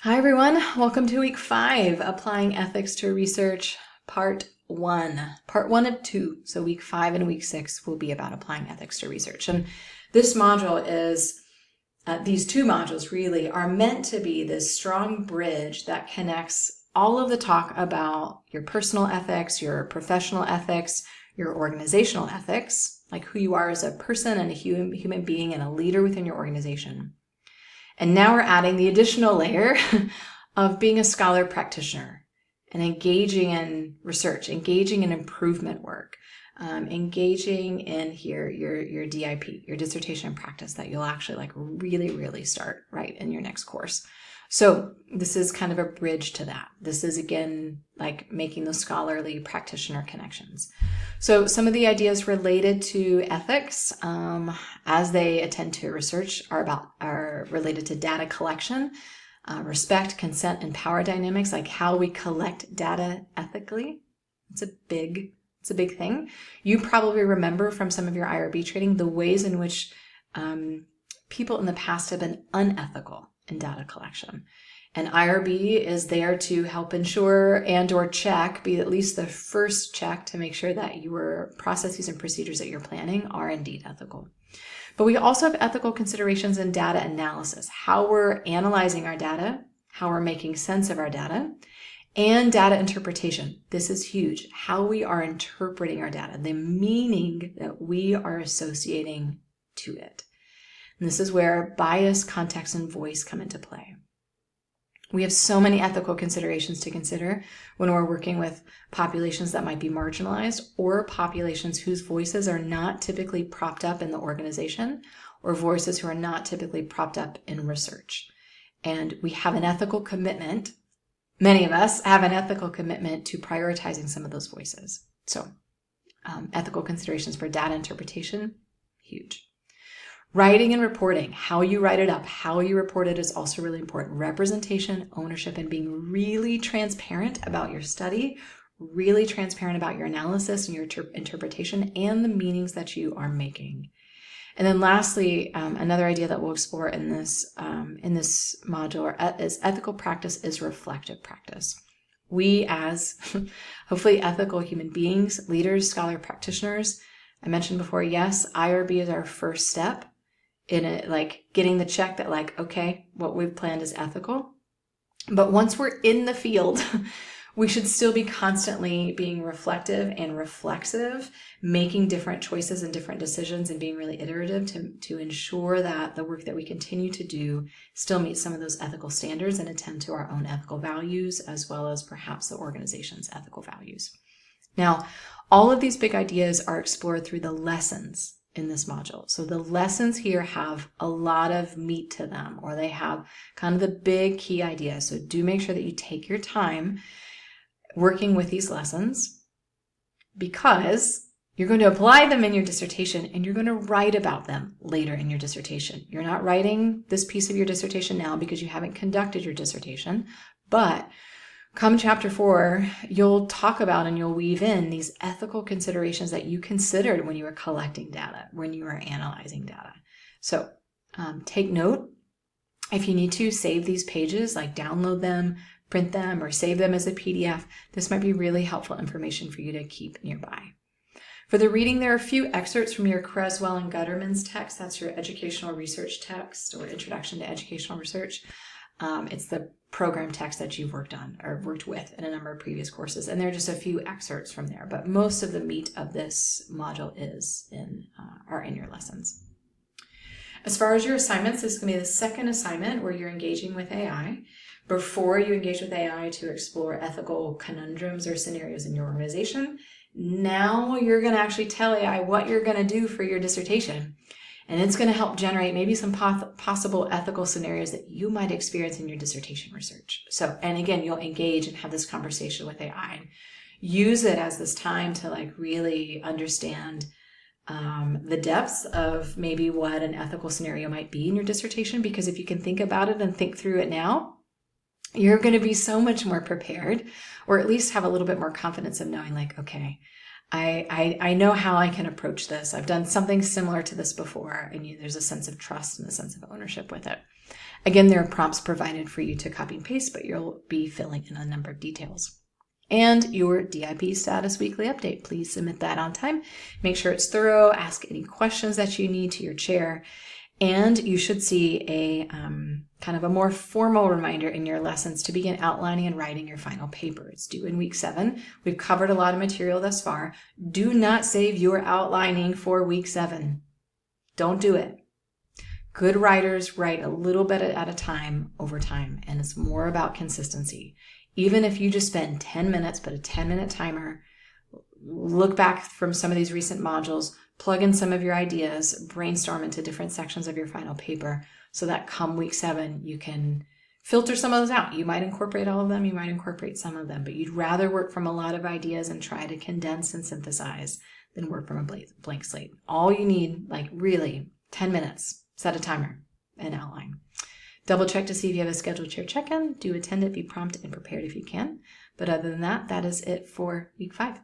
Hi everyone, welcome to week 5, Applying Ethics to Research, part 1. Part 1 of 2, so week 5 and week 6 will be about applying ethics to research. And this module is, these two modules really are meant to be this strong bridge that connects all of the talk about your personal ethics, your professional ethics, your organizational ethics, like who you are as a person and a human being and a leader within your organization. And now we're adding the additional layer of being a scholar practitioner and engaging in research, engaging in improvement work, engaging in your DIP, your dissertation in practice, that you'll actually really start right in your next course. So this is kind of a bridge to that. This is, again, like making those scholarly practitioner connections. So some of the ideas related to ethics as they attend to research are related to data collection, respect, consent, and power dynamics, like how we collect data ethically. It's a big thing. You probably remember from some of your IRB training the ways in which people in the past have been unethical in data collection. And IRB is there to help ensure and or check, be at least the first check to make sure that your processes and procedures that you're planning are indeed ethical. But we also have ethical considerations in data analysis, how we're analyzing our data, how we're making sense of our data, and data interpretation. This is huge, how we are interpreting our data, the meaning that we are associating to it. And this is where bias, context, and voice come into play. We have so many ethical considerations to consider when we're working with populations that might be marginalized or populations whose voices are not typically propped up in the organization or voices who are not typically propped up in research. And we have an ethical commitment, many of us have an ethical commitment to prioritizing some of those voices. So ethical considerations for data interpretation, huge. Writing and reporting, how you write it up, how you report it is also really important. Representation, ownership, and being really transparent about your study, really transparent about your analysis and your interpretation and the meanings that you are making. And then lastly, another idea that we'll explore in this module is ethical practice is reflective practice. We as hopefully ethical human beings, leaders, scholar practitioners, I mentioned before, yes, IRB is our first step in it, like getting the check that okay, what we've planned is ethical. But once we're in the field, we should still be constantly being reflective and reflexive, making different choices and different decisions and being really iterative to ensure that the work that we continue to do still meets some of those ethical standards and attend to our own ethical values, as well as perhaps the organization's ethical values. Now, all of these big ideas are explored through the lessons in this module. So the lessons here have a lot of meat to them, or they have kind of the big key ideas. So do make sure that you take your time working with these lessons, because you're going to apply them in your dissertation and you're going to write about them later in your dissertation. You're not writing this piece of your dissertation now because you haven't conducted your dissertation, but come chapter 4, you'll talk about and you'll weave in these ethical considerations that you considered when you were collecting data, when you were analyzing data. So take note. If you need to, save these pages, like download them, print them, or save them as a PDF. This might be really helpful information for you to keep nearby. For the reading, there are a few excerpts from your Creswell and Gutterman's text. That's your educational research text, or Introduction to Educational Research. It's the program text that you've worked on or worked with in a number of previous courses. And there are just a few excerpts from there, but most of the meat of this module are in your lessons. As far as your assignments, this is going to be the second assignment where you're engaging with AI. Before you engage with AI to explore ethical conundrums or scenarios in your organization, now you're going to actually tell AI what you're going to do for your dissertation. And it's going to help generate maybe some possible ethical scenarios that you might experience in your dissertation research. So, and again, you'll engage and have this conversation with AI. Use it as this time to really understand the depths of maybe what an ethical scenario might be in your dissertation, because if you can think about it and think through it now, you're going to be so much more prepared, or at least have a little bit more confidence of knowing okay, I know how I can approach this. I've done something similar to this before, and there's a sense of trust and a sense of ownership with it. Again, there are prompts provided for you to copy and paste, but you'll be filling in a number of details. And your DIP status weekly update. Please submit that on time. Make sure it's thorough. Ask any questions that you need to your chair. And you should see a kind of a more formal reminder in your lessons to begin outlining and writing your final paper. It's due in week 7. We've covered a lot of material thus far. Do not save your outlining for week 7. Don't do it. Good writers write a little bit at a time over time, and it's more about consistency. Even if you just spend 10 minutes, put a 10-minute timer, look back from some of these recent modules, plug in some of your ideas, brainstorm into different sections of your final paper so that come week 7, you can filter some of those out. You might incorporate all of them, you might incorporate some of them, but you'd rather work from a lot of ideas and try to condense and synthesize than work from a blank slate. All you need, like really, 10 minutes. Set a timer and outline. Double check to see if you have a scheduled chair check-in. Do attend it, be prompt and prepared if you can. But other than that, that is it for week 5.